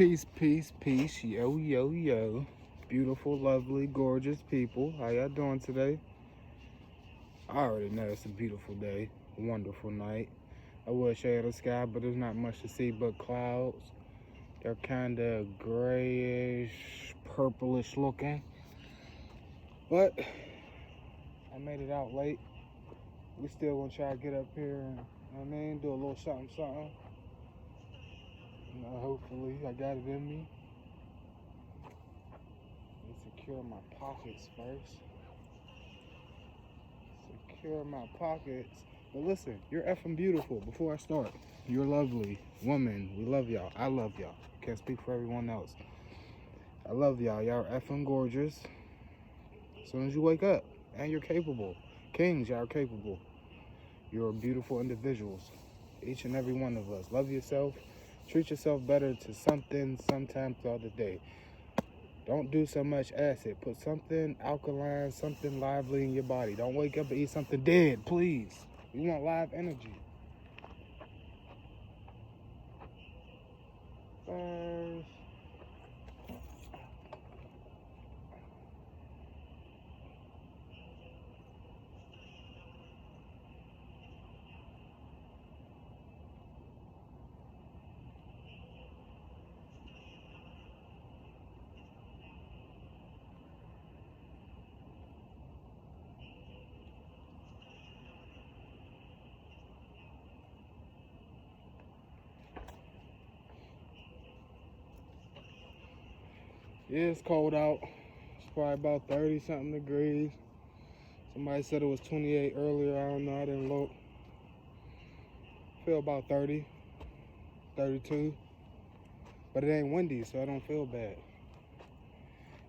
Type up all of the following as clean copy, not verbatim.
Peace, peace, peace. Yo, yo, yo. Beautiful, lovely, gorgeous people. How y'all doing today? I already know it's a beautiful day. A wonderful night. I would share the sky, but there's not much to see but clouds. They're kind of grayish, purplish looking. But I made it out late. We still gonna try to get up here and, you know what I mean, do a little something, something. You know, hopefully I got it in me. Secure my pockets first. Secure my pockets. But listen, you're effing beautiful. Before I start, you're lovely. Woman, we love y'all. I love y'all. Can't speak for everyone else. I love y'all. Y'all are effing gorgeous. As soon as you wake up, and you're capable. Kings, y'all are capable. You're beautiful individuals. Each and every one of us. Love yourself. Treat yourself better to something sometime throughout the day. Don't do so much acid. Put something alkaline, something lively in your body. Don't wake up and eat something dead, please. We want live energy. First. Yeah, it's cold out. It's probably about 30 something degrees. Somebody said it was 28 earlier. I don't know. I didn't look. Feel about 30, 32. But it ain't windy, so I don't feel bad.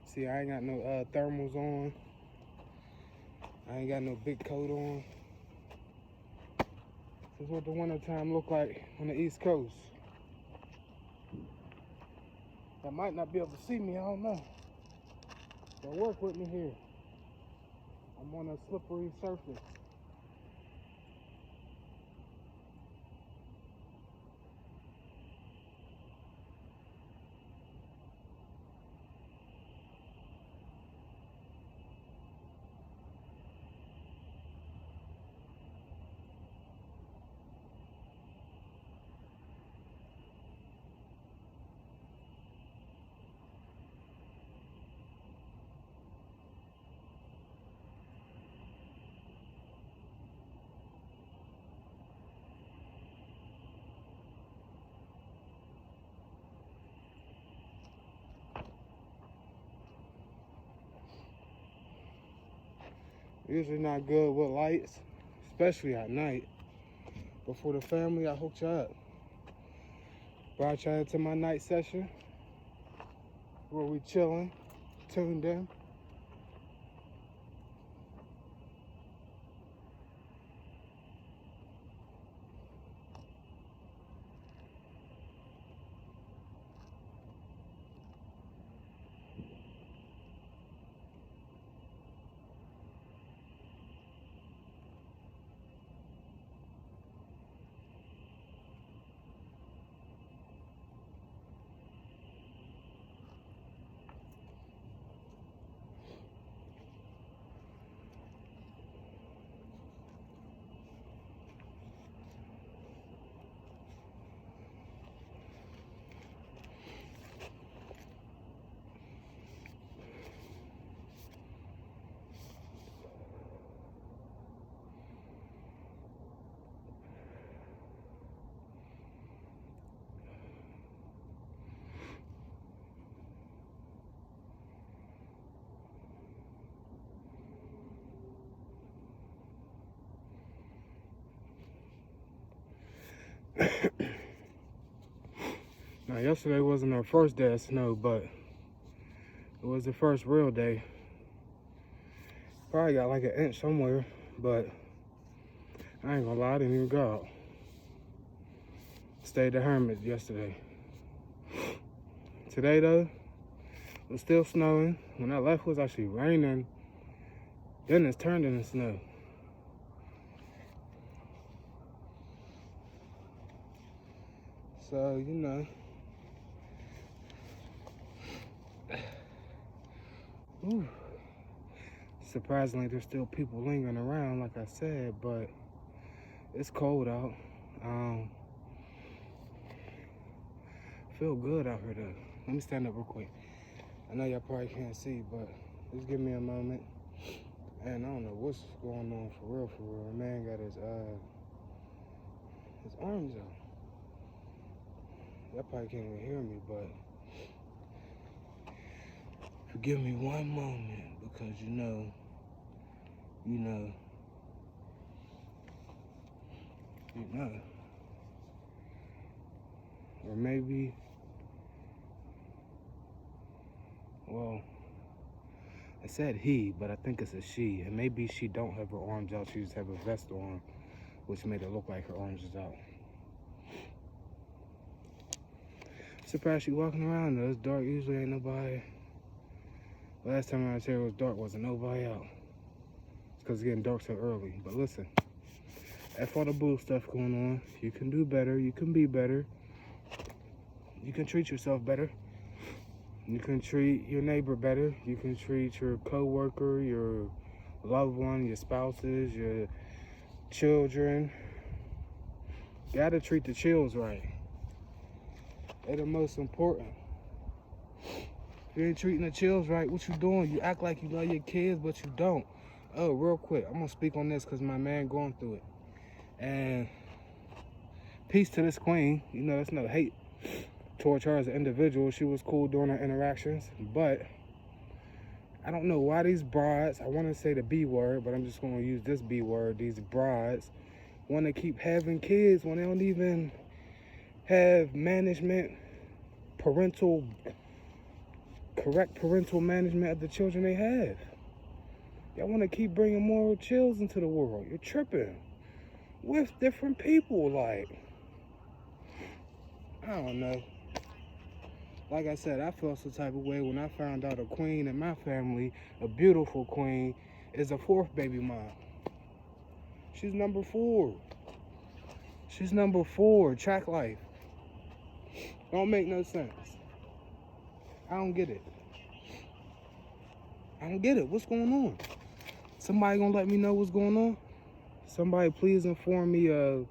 See, I ain't got no thermals on. I ain't got no big coat on. This is what the wintertime look like on the East Coast. Y'all might not be able to see me, I don't know. Y'all work with me here. I'm on a slippery surface. Usually not good with lights, especially at night. But for the family, I hooked you up. Brought you into my night session where we chilling, tuned in. Now, yesterday wasn't our first day of snow, but it was the first real day. Probably got like an inch somewhere, but I ain't gonna lie, I didn't even go out. Stayed the hermit yesterday. Today, though, it was still snowing. When I left, it was actually raining. Then it's turned into snow. So, you know, whew, surprisingly, there's still people lingering around, like I said, but it's cold out. Feel good out here though. Let me stand up real quick. I know y'all probably can't see, but just give me a moment. And I don't know what's going on for real, for real. The man got his arms out. Y'all probably can't even hear me, but forgive me one moment because you know, or maybe, well, I said he, but I think it's a she, and maybe she don't have her arms out, she just have a vest on, which made it look like her arms is out. Surprised she walking around though. It's dark, usually ain't nobody. Last time I was here it was dark, wasn't nobody out. It's because it's getting dark so early. But listen, F all the bull stuff going on. You can do better, you can be better. You can treat yourself better. You can treat your neighbor better. You can treat your co-worker, your loved one, your spouses, your children. Gotta treat the chills right. They're the most important. If you ain't treating the chills right, what you doing? You act like you love your kids, but you don't. Oh, real quick, I'm gonna speak on this because my man going through it. And peace to this queen. You know, there's no hate towards her as an individual. She was cool during her interactions, but I don't know why these brides, I want to say the B word, but I'm just going to use this B word, these brides want to keep having kids when they don't even have management, correct parental management of the children they have. Y'all want to keep bringing more chills into the world. You're tripping with different people, like, I don't know. Like I said, I felt some type of way when I found out a queen in my family, a beautiful queen, is a fourth baby mom. She's number 4. She's number 4, track life. Don't make no sense. I don't get it. I don't get it. What's going on? Somebody gonna let me know what's going on? Somebody please inform me of,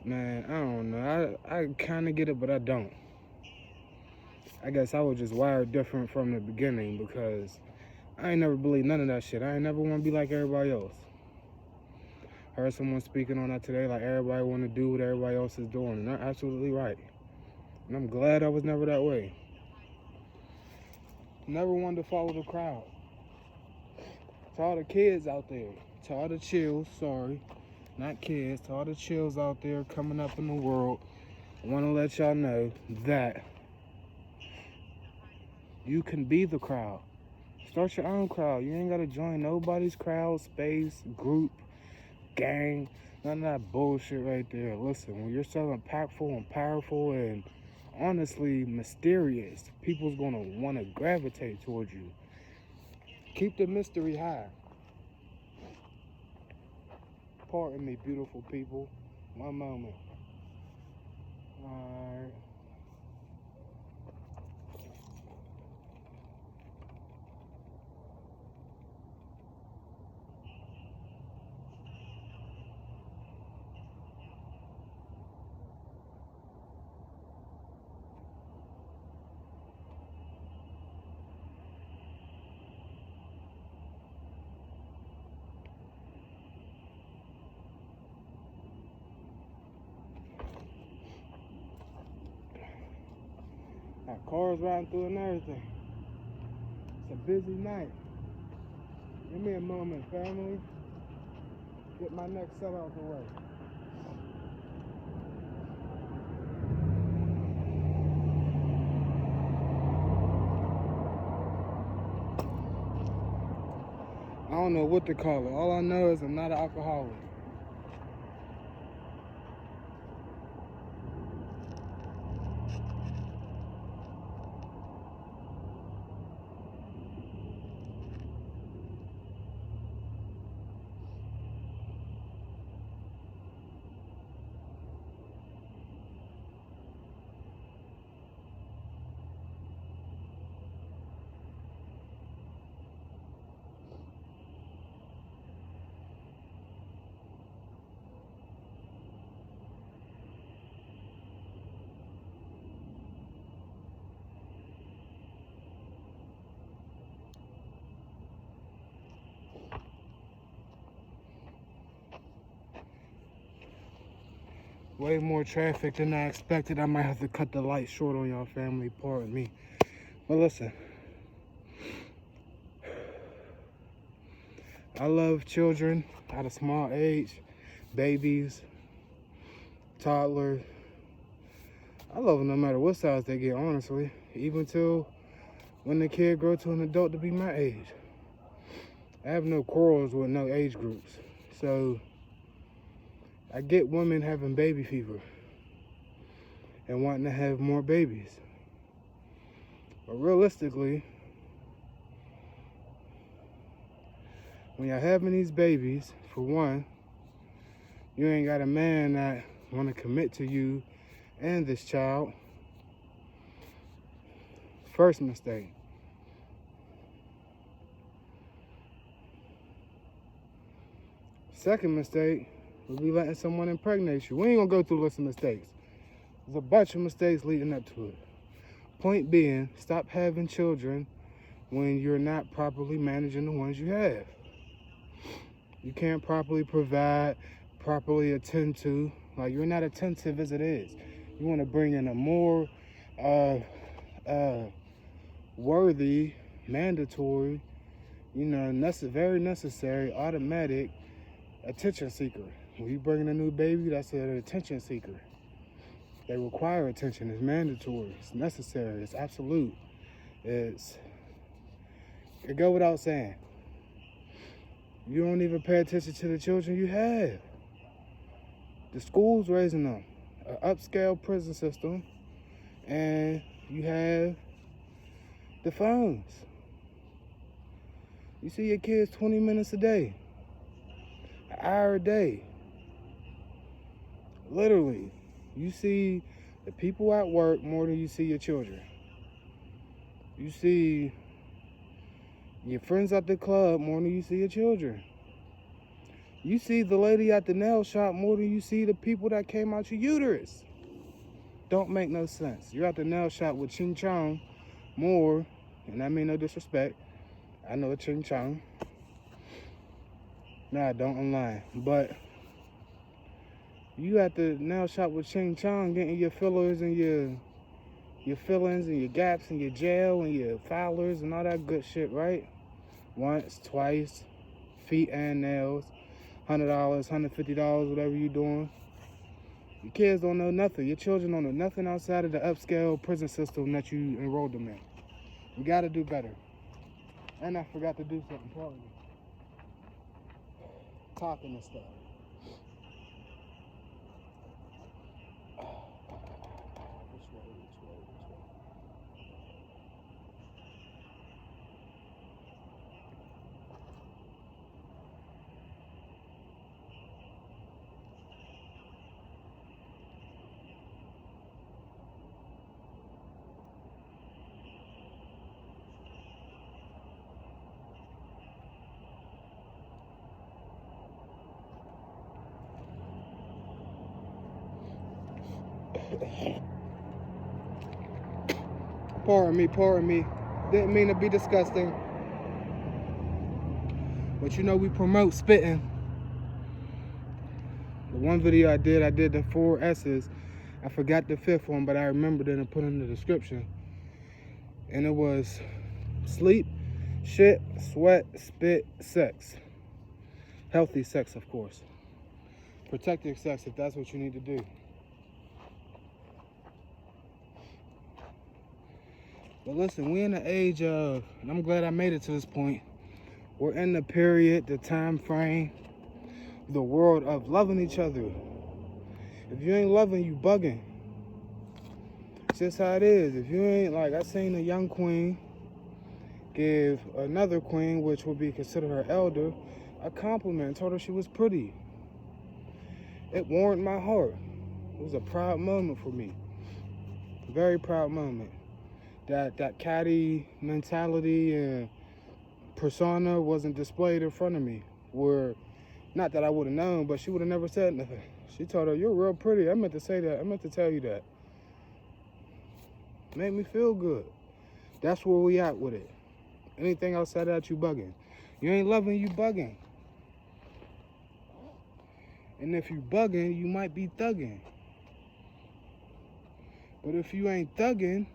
man, I don't know. I kind of get it, but I don't. I guess I was just wired different from the beginning because I ain't never believed none of that shit. I ain't never want to be like everybody else. Heard someone speaking on that today, like everybody want to do what everybody else is doing, and they're absolutely right. And I'm glad I was never that way. Never wanted to follow the crowd. To all the kids out there, to all the chills, sorry, not kids, to all the chills out there coming up in the world, I want to let y'all know that you can be the crowd. Start your own crowd. You ain't got to join nobody's crowd, space, group, gang, none of that bullshit right there. Listen, when you're so impactful and powerful and honestly mysterious, people's going to want to gravitate towards you. Keep the mystery high. Pardon me, beautiful people. One moment. Alright. Got cars riding through and everything. It's a busy night. Give me a moment, family. Get my next set out the way. I don't know what to call it. All I know is I'm not an alcoholic. Way more traffic than I expected. I might have to cut the light short on y'all, family. Pardon me. But listen, I love children at a small age, babies, toddlers. I love them no matter what size they get, honestly. Even till when the kid grow to an adult to be my age. I have no quarrels with no age groups. So I get women having baby fever and wanting to have more babies. But realistically, when you're having these babies, for one, you ain't got a man that want to commit to you and this child. First mistake. Second mistake would be letting someone impregnate you. We ain't gonna go through a list of mistakes. There's a bunch of mistakes leading up to it. Point being, stop having children when you're not properly managing the ones you have. You can't properly provide, properly attend to. Like, you're not attentive as it is. You want to bring in a more worthy, mandatory, very necessary, automatic attention seeker. When you bring in a new baby, that's an attention seeker. They require attention. It's mandatory. It's necessary. It's absolute. It go without saying. You don't even pay attention to the children you have. The school's raising them. An upscale prison system. And you have the phones. You see your kids 20 minutes a day. An hour a day. Literally. You see the people at work more than you see your children. You see your friends at the club more than you see your children. You see the lady at the nail shop more than you see the people that came out your uterus. Don't make no sense. You're at the nail shop with Ching Chong more, and I mean no disrespect. I know a Ching Chong. Nah, I don't, I'm lying. But you at the nail shop with Ching Chong getting your fillers and your fillings and your gaps and your gel and your filers and all that good shit, right? Once, twice, feet and nails, $100, $150, whatever you doing. Your kids don't know nothing. Your children don't know nothing outside of the upscale prison system that you enrolled them in. You gotta do better. And I forgot to do something, probably. Talking and stuff. Pardon me. Didn't mean to be disgusting. But we promote spitting. The one video I did the 4 S's. I forgot the 5th one, but I remembered it and put it in the description. And it was sleep, shit, sweat, spit, sex. Healthy sex, of course. Protective sex if that's what you need to do. But listen, we in the age of, and I'm glad I made it to this point, we're in the period, the time frame, the world of loving each other. If you ain't loving, you bugging. It's just how it is. If you ain't, like, I seen a young queen give another queen, which would be considered her elder, a compliment and told her she was pretty. It warmed my heart. It was a proud moment for me. A very proud moment. That catty mentality and persona wasn't displayed in front of me. Where, not that I would have known, but she would have never said nothing. She told her, "You're real pretty." I meant to say that. I meant to tell you that. Made me feel good. That's where we at with it. Anything outside of that, you bugging. You ain't loving, you bugging. And if you bugging, you might be thugging. But if you ain't thugging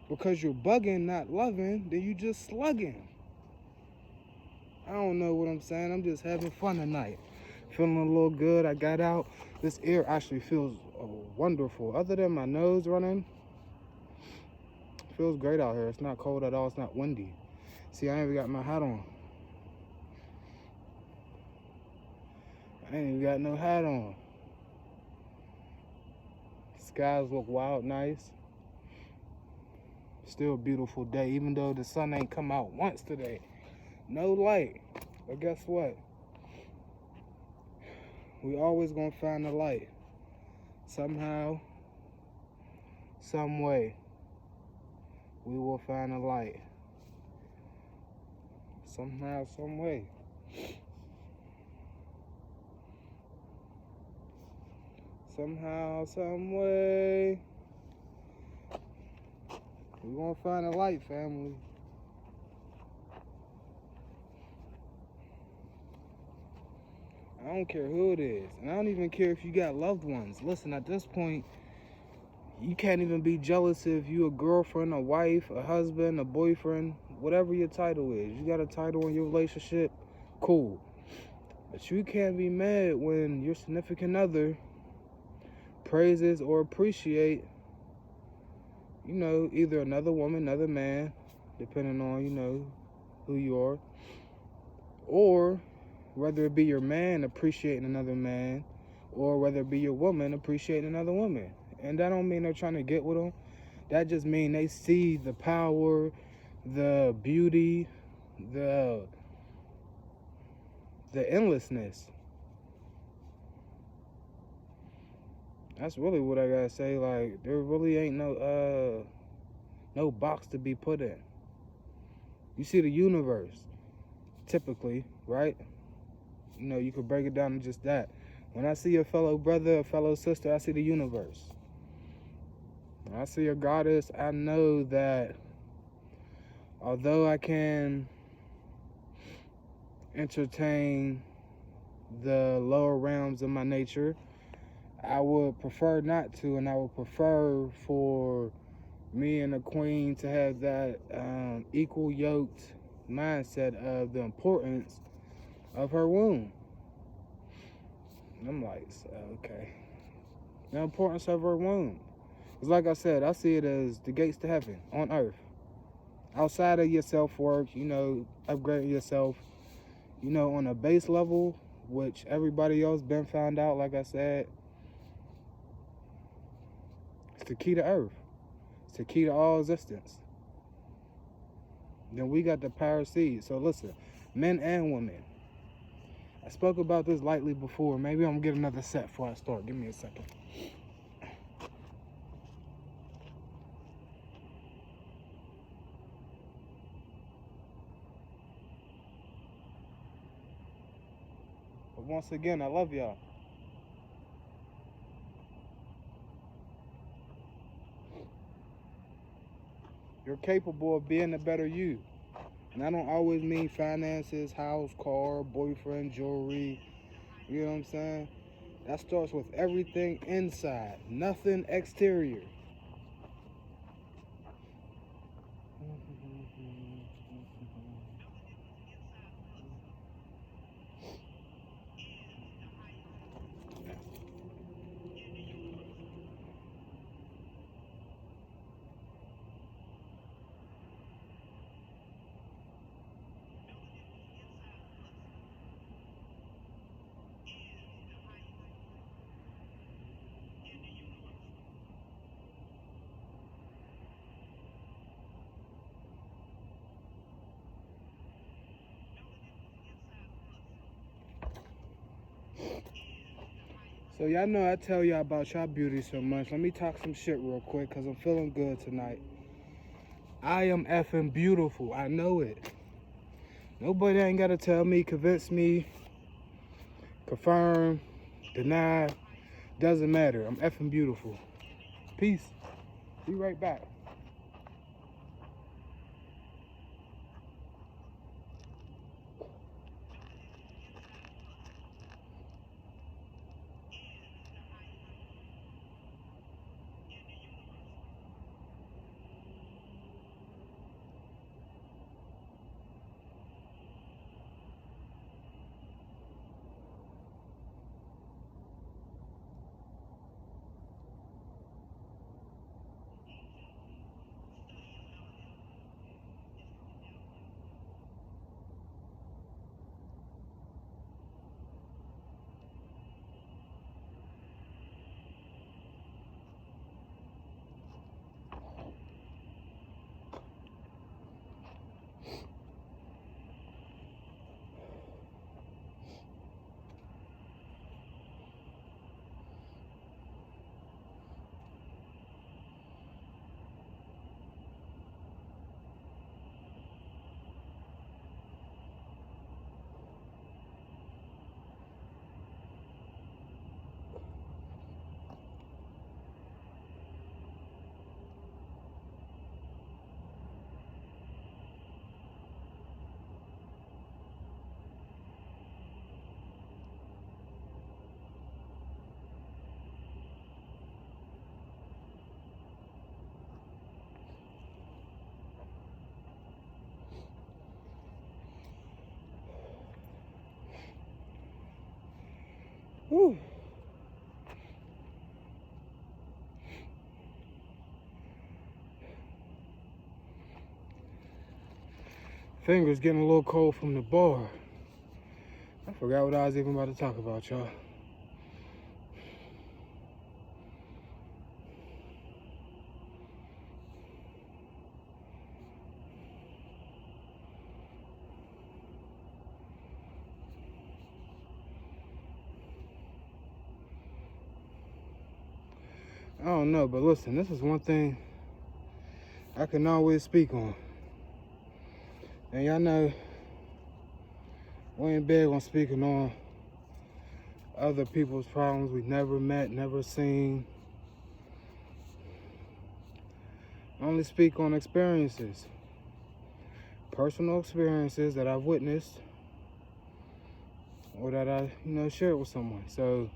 because you're bugging, not loving, then you just slugging. I don't know what I'm saying. I'm just having fun tonight. Feeling a little good. I got out. This air actually feels wonderful. Other than my nose running, it feels great out here. It's not cold at all. It's not windy. See, I ain't even got my hat on. I ain't even got no hat on. Skies look wild nice. Still a beautiful day, even though the sun ain't come out once today. No light. But guess what? We always gonna find the light. Somehow, some way, we will find a light. Somehow, some way. Somehow, some way, we gonna find a light, family. I don't care who it is. And I don't even care if you got loved ones. Listen, at this point, you can't even be jealous if you a girlfriend, a wife, a husband, a boyfriend, whatever your title is. You got a title in your relationship, cool. But you can't be mad when your significant other praises or appreciate, either another woman, another man, depending on, who you are. Or whether it be your man appreciating another man, or whether it be your woman appreciating another woman. And that don't mean they're trying to get with them. That just mean they see the power, the beauty, the endlessness. That's really what I gotta say. Like, there really ain't no box to be put in. You see the universe, typically, right? You could break it down to just that. When I see a fellow brother, a fellow sister, I see the universe. When I see a goddess, I know that although I can entertain the lower realms of my nature, I would prefer not to, and I would prefer for me and the queen to have that equal yoked mindset of the importance of her womb. And I'm like, okay. The importance of her womb. Because like I said, I see it as the gates to heaven on earth. Outside of your self-work, upgrading yourself, on a base level, which everybody else been found out, like I said, it's the key to earth. It's the key to all existence. Then we got the power seed. So listen, men and women. I spoke about this lightly before. Maybe I'm going to get another set before I start. Give me a second. But once again, I love y'all. You're capable of being a better you. And I don't always mean finances, house, car, boyfriend, jewelry. You know what I'm saying? That starts with everything inside, nothing exterior. So y'all know I tell y'all about y'all beauty so much. Let me talk some shit real quick because I'm feeling good tonight. I am effing beautiful. I know it. Nobody ain't got to tell me, convince me, confirm, deny. Doesn't matter. I'm effing beautiful. Peace. Be right back. Whew. Fingers getting a little cold from the bar. I forgot what I was even about to talk about, y'all. I don't know, but listen, this is one thing I can always speak on. And y'all know, we ain't big on speaking on other people's problems we've never met, never seen. I only speak on experiences, personal experiences that I've witnessed or that I, shared with someone. So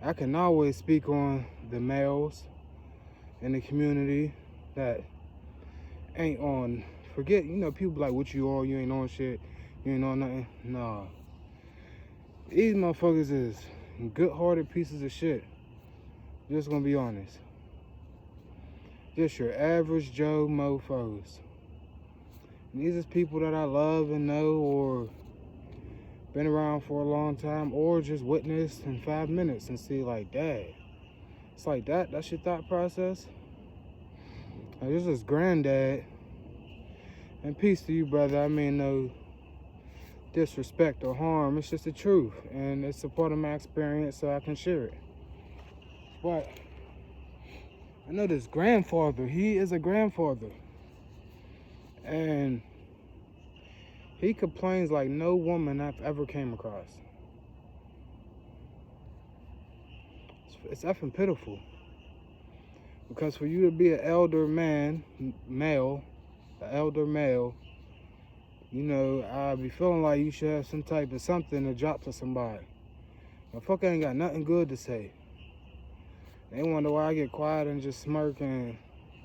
I can always speak on the males in the community that ain't on, forget, people like what you are, you ain't on shit, you ain't on nothing. Nah. These motherfuckers is good-hearted pieces of shit. Just gonna be honest. Just your average Joe mofos. And these is people that I love and know or been around for a long time or just witnessed in 5 minutes and see like, dad. It's like that. That's your thought process. Like, this is granddad. And peace to you, brother. I mean, no disrespect or harm. It's just the truth. And it's a part of my experience, so I can share it. But I know this grandfather. He is a grandfather. And he complains like no woman I've ever came across. It's effing pitiful. Because for you to be an elder man, male, an elder male, I be feeling like you should have some type of something to drop to somebody. Motherfucker ain't got nothing good to say. They wonder why I get quiet and just smirk, and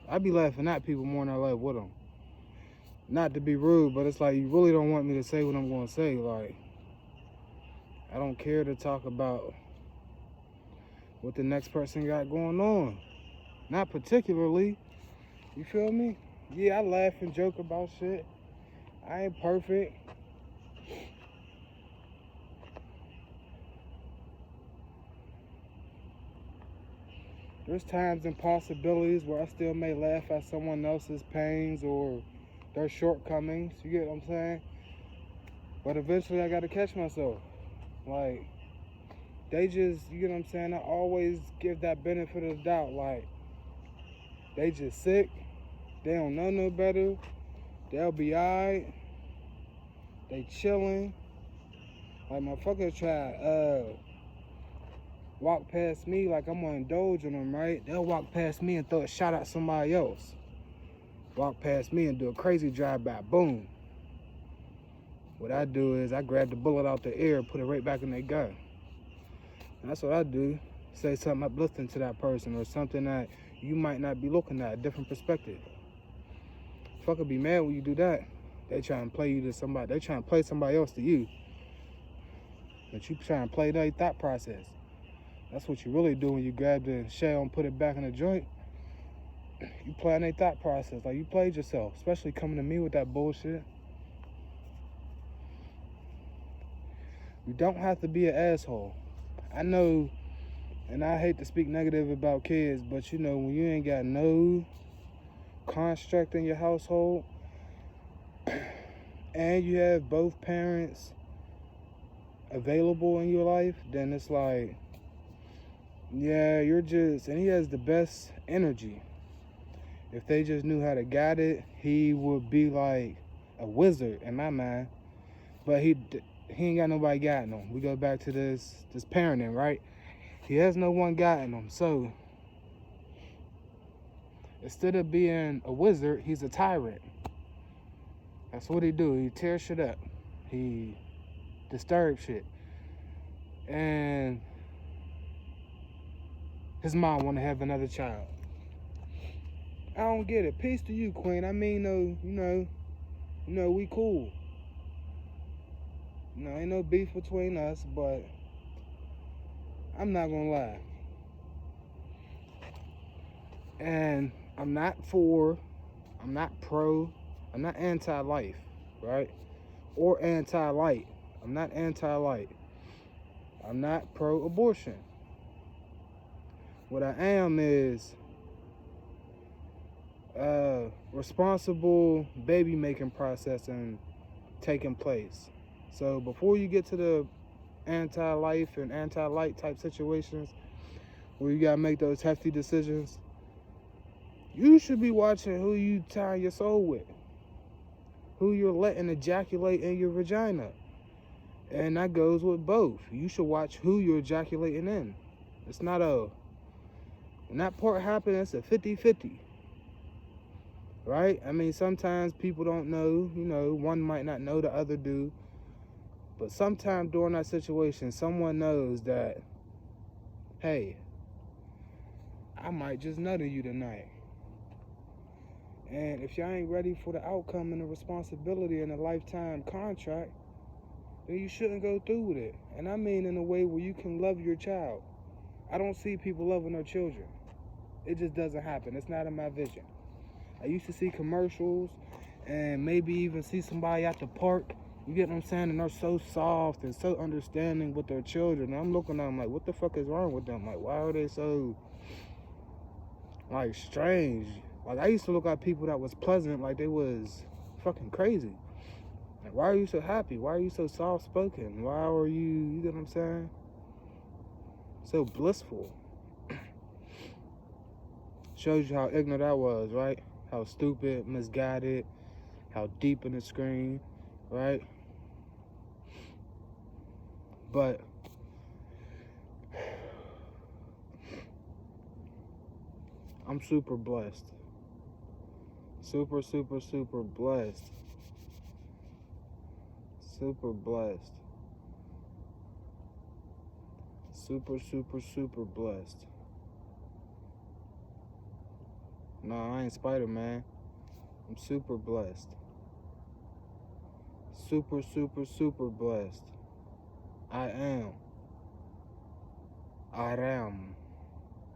I be laughing at people more than I laugh with them. Not to be rude, but it's like you really don't want me to say what I'm going to say. Like, I don't care to talk about what the next person got going on. Not particularly. You feel me? Yeah, I laugh and joke about shit. I ain't perfect. There's times and possibilities where I still may laugh at someone else's pains or their shortcomings. You get what I'm saying? But eventually I got to catch myself. Like, they just, you get what I'm saying? I always give that benefit of the doubt. Like, they just sick. They don't know no better. They'll be alright. They chilling. Like, motherfuckers try walk past me like I'm gonna indulge in them, right? They'll walk past me and throw a shot at somebody else. Walk past me and do a crazy drive-by. Boom. What I do is I grab the bullet out the air, put it right back in their gun. And that's what I do. Say something uplifting to that person or something that you might not be looking at, a different perspective. Fucker be mad when you do that. They try and play you to somebody. They try and play somebody else to you. But you try and play their thought process. That's what you really do when you grab the shell and put it back in the joint. You playing their thought process. Like, you played yourself. Especially coming to me with that bullshit. You don't have to be an asshole. I know, and I hate to speak negative about kids, but when you ain't got no construct in your household and you have both parents available in your life, then it's like, yeah, you're just, and he has the best energy. If they just knew how to guide it, he would be like a wizard in my mind. But he ain't got nobody guiding him. We go back to this parenting, right? He has no one guiding him. So instead of being a wizard, he's a tyrant. That's what he do. He tear shit up. He disturbs shit. And his mom want to have another child. I don't get it. Peace to you, Queen. I mean, we cool. No, ain't no beef between us, but I'm not gonna lie. And I'm not for, I'm not pro, I'm not anti-life, right? Or anti-light. I'm not anti-light. I'm not pro-abortion. What I am is responsible baby making process and taking place. So before you get to the anti-life and anti-light type situations where you gotta make those hefty decisions, you should be watching who you tie your soul with, who you're letting ejaculate in your vagina. And that goes with both. You should watch who you're ejaculating in. It's not when that part happens, it's a 50-50. Right? I mean, sometimes people don't know, one might not know the other do. But sometime during that situation, someone knows that, hey, I might just nut you tonight. And if y'all ain't ready for the outcome and the responsibility and the lifetime contract, then you shouldn't go through with it. And I mean in a way where you can love your child. I don't see people loving their children. It just doesn't happen. It's not in my vision. I used to see commercials and maybe even see somebody at the park, you get what I'm saying, and they're so soft and so understanding with their children. And I'm looking at them like, what the fuck is wrong with them? Like, why are they so, like, strange? Like, I used to look at people that was pleasant like they was fucking crazy. Like, why are you so happy? Why are you so soft-spoken? Why are you get what I'm saying, so blissful? Shows you how ignorant I was, right? How stupid, misguided, how deep in the screen, right? But I'm super blessed. Super, super, super blessed. Super blessed. Super, super, super blessed. No, I ain't Spider-Man. I'm super blessed. Super, super, super blessed. I am. Aram.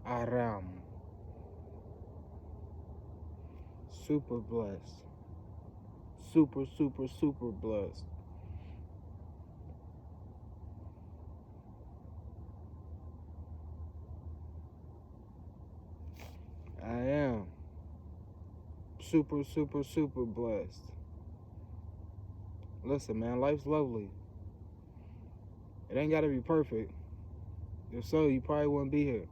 Aram. Super blessed. Super, super, super blessed. I am. Super, super, super blessed. Listen, man, life's lovely. It ain't gotta be perfect. If so, you probably wouldn't be here.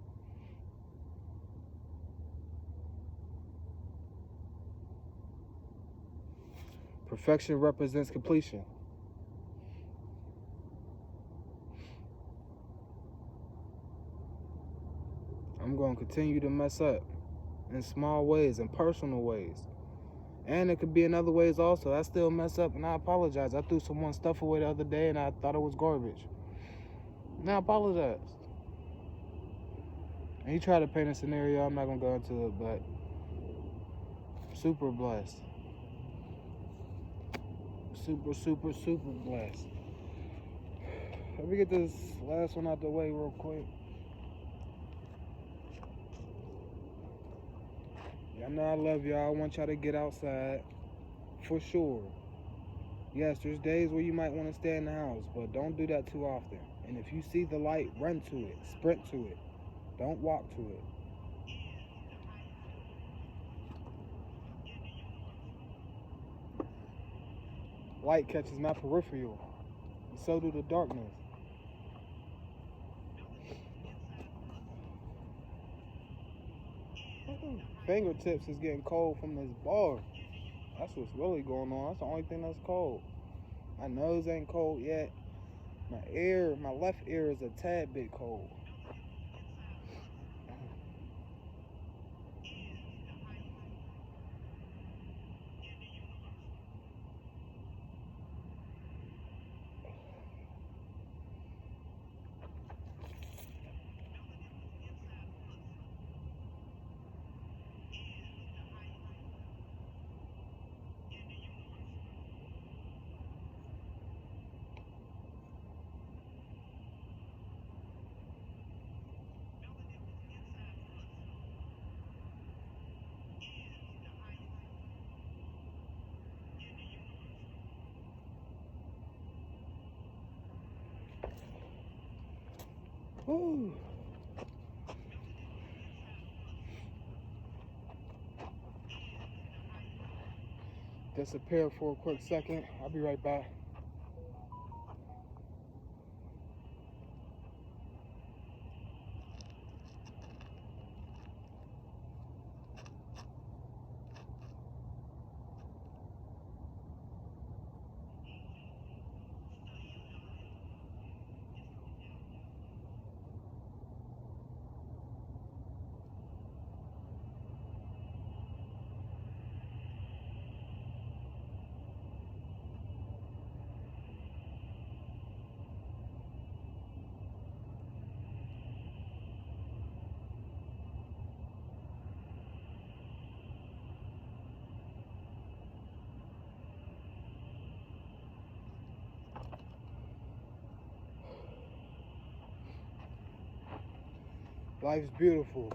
Perfection represents completion. I'm going to continue to mess up in small ways, in personal ways. And it could be in other ways also. I still mess up and I apologize. I threw someone's stuff away the other day and I thought it was garbage. And I apologize. And he tried to paint a scenario, I'm not going to go into it, but super blessed. Super, super, super blessed. Let me get this last one out the way real quick. Y'all know I love y'all. I want y'all to get outside. For sure. Yes, there's days where you might want to stay in the house, but don't do that too often. And if you see the light, run to it. Sprint to it. Don't walk to it. Light catches my peripheral. And so do the darkness. Fingertips is getting cold from this bar. That's what's really going on. That's the only thing that's cold. My nose ain't cold yet. My left ear is a tad bit cold. Woo. Disappear for a quick second. I'll be right back. Life's beautiful.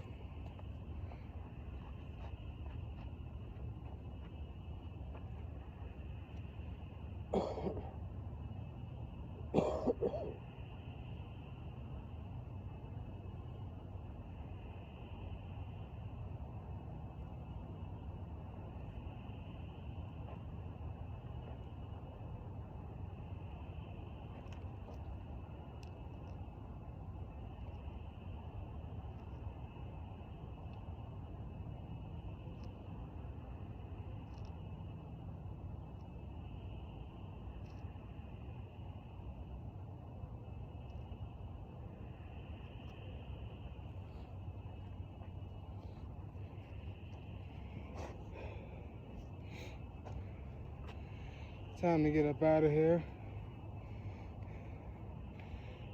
Time to get up out of here.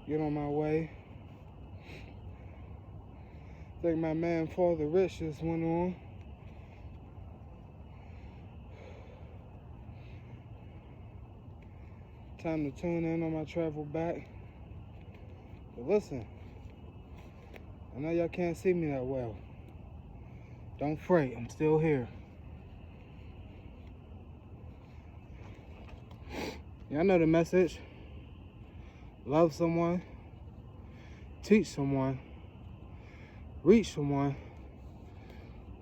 Get on my way. I think my man Father Rich just went on. Time to tune in on my travel back. But listen, I know y'all can't see me that well. Don't fret, I'm still here. Y'all know the message. Love someone, teach someone, reach someone.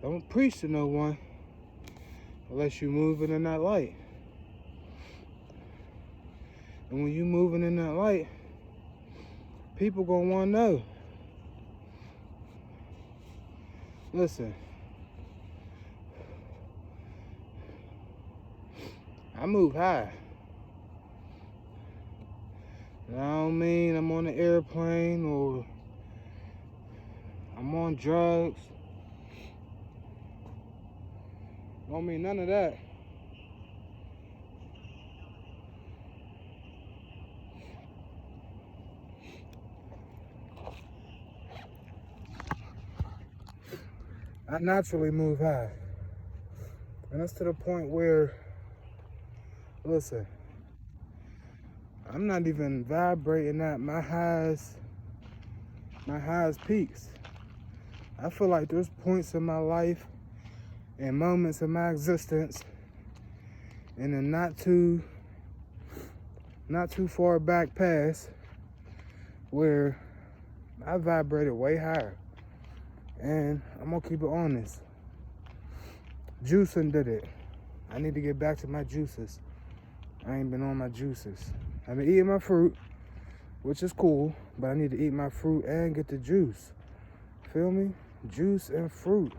Don't preach to no one unless you're moving in that light. And when you're moving in that light, people gonna wanna know. Listen, I move high. And I don't mean I'm on an airplane or I'm on drugs. Don't mean none of that. I naturally move high. And that's to the point where, listen, I'm not even vibrating at my highest peaks. I feel like there's points in my life and moments in my existence in the not too far back past where I vibrated way higher. And I'm gonna keep it honest. Juicing did it. I need to get back to my juices. I ain't been on my juices. I've been eating my fruit, which is cool, but I need to eat my fruit and get the juice. Feel me? Juice and fruit.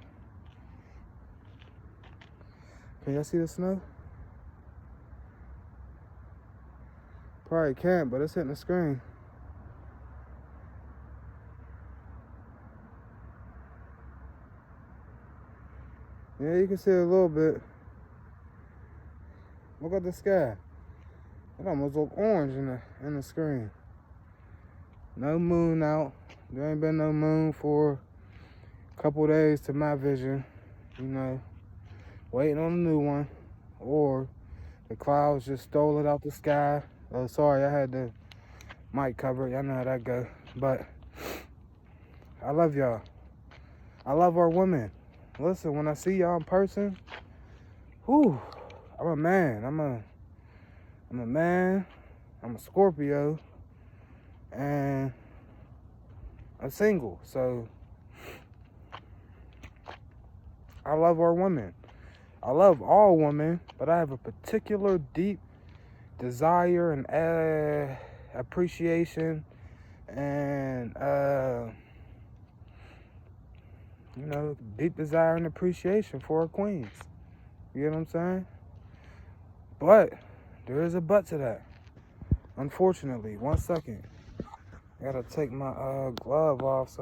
Can y'all see the snow? Probably can't, but it's hitting the screen. Yeah, you can see it a little bit. Look at the sky. It almost look orange in the screen. No moon out. There ain't been no moon for a couple days to my vision. You know, waiting on a new one. Or the clouds just stole it out the sky. Oh, sorry, I had the mic covered. Y'all know how that go. But I love y'all. I love our women. Listen, when I see y'all in person, whew, I'm a man. I'm a man. I'm a Scorpio. And I'm single, so I love our women. I love all women, but I have a particular deep desire and appreciation and deep desire and appreciation for our queens. You know what I'm saying? But there is a but to that. Unfortunately, 1 second. I gotta take my glove off so